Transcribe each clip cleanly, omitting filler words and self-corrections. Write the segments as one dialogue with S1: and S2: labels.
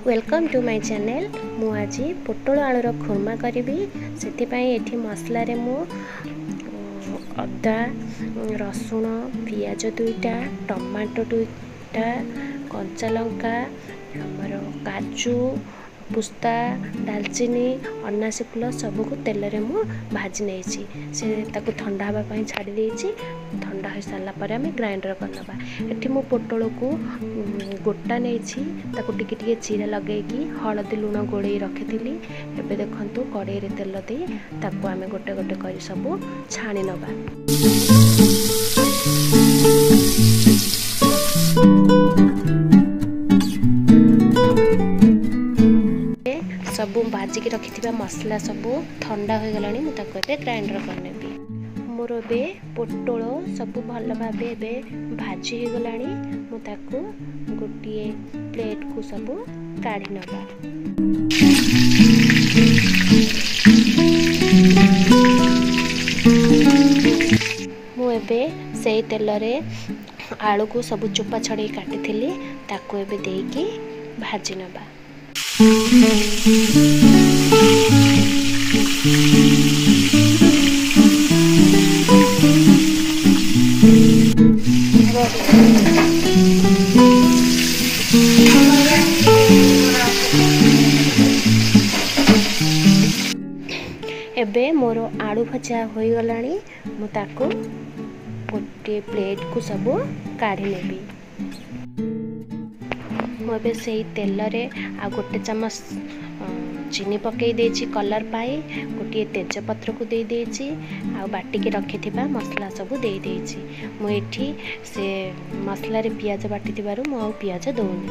S1: Welcome to my channel. मु आज पोटल आलूर खुरमा करी से मसला रे मु अदा रसुण पियाज दुईटा टमाटो दुईटा कंचा लंका आमर काजू पुस्ता दालचीनी अनासी फूल सबको तेल रे मु भाजी नहीं से ताको ठंडा हाँवाई छाड़ी देछि। ठंडा हो सारा पर आम ग्राइंडर करनबा। एठी मु पोटल को गोटा नहीं ताको टिके टिके चीरा लगेगी हलदी लुण गोड़े रखी। एबे देखंतु कड़ाई रे तेल दे ताको आम गोटे गोटे कर सब छाणी नबा। सब भाजिक रखि मसला सब ठंडा हो गला मुझे ग्राइंडर करनेबी। मोर बे पोटल सब भल भाव भाजी हो गला मुझे गोटे प्लेट को सब काढ़ी नबा। मुझे से तेल रे आलू को सब चोपा छड़े काटी ताको एबे देकी भाजी नबा। एबे मोर आलू भजा हो गलानी मुझे गोटे प्लेट को सब काढ़ी नेबी। मुझे से तेल रे आ गोटे चमच चीनी पकई देछि कलर पाई गोटे तेजपत्र को दे देछि आ बाटी के रखि मसला सब दे देछि। मुझे से मसला रे पियाज बाटी थिबारु मु पियाज दउनी।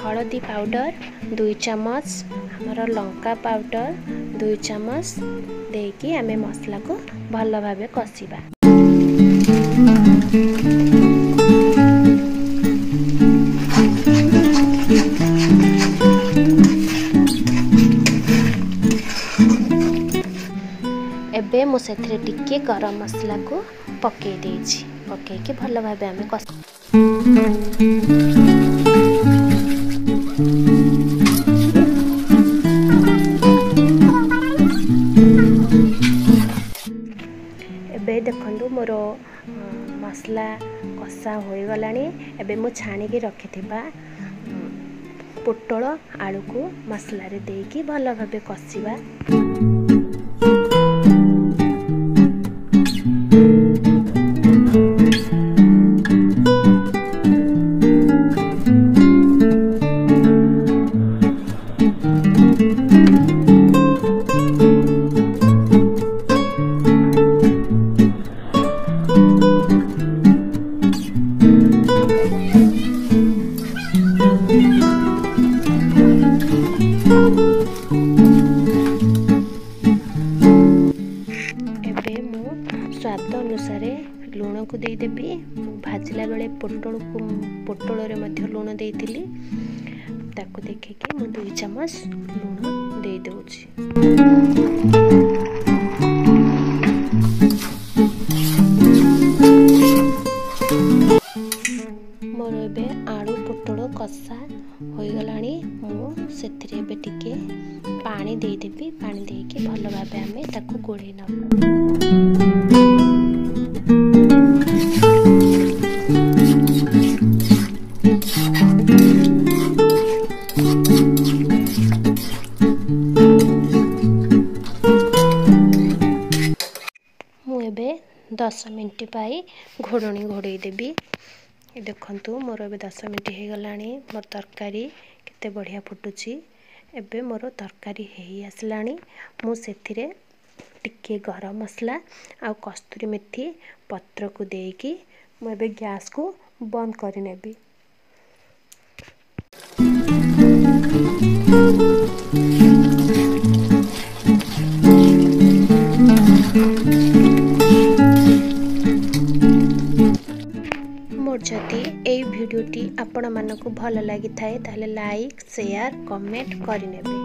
S1: हळदी पाउडर 2 चमच हमर लंका पाउडर 2 चमच देकी आमे मसला को भल भाबे कसिबा। एबे मु सेथरे टिके गरम मसला को पके देछि। पके के भल भाबे आमे कस एबे देखंदु मोर मसला कसा हो गलानी। एबे मु छाणी के रखि थिबा पोटल आलू को मसला रे देकी भल भाबे कसिबा। स्वाद अनुसार लुण को दे देबी। भाजला बेले पोटल रे मध्य लुण देइतिली ताको देखे कि मु 2 चमच लुण दे दउछि। मोर एबे आलू पोटल कसा हो गलानी मु सेथरे एबे टिके पानी दे देबी। पानी देके भल भाबे आमे ताको गोळेई नबा। मुझे 10 मिनट पाई घोड़नी घोड़े देबी। देखंतु मोर ए 10 मिनट हो गलानी। मोर तरकारी केते बढ़िया फुटुची। एबे मोर तरकारी हेई आसलानी। मु सेथिरे टिके गरम मसला आ कस्तूरी मेथी पत्र को देकी मु एबे गैस को बंद करि नेबी। मोर जदि ए भिडियोटी आपण मानकु भल लागि थाए ताले लाइक शेयर कमेंट करि नेबे।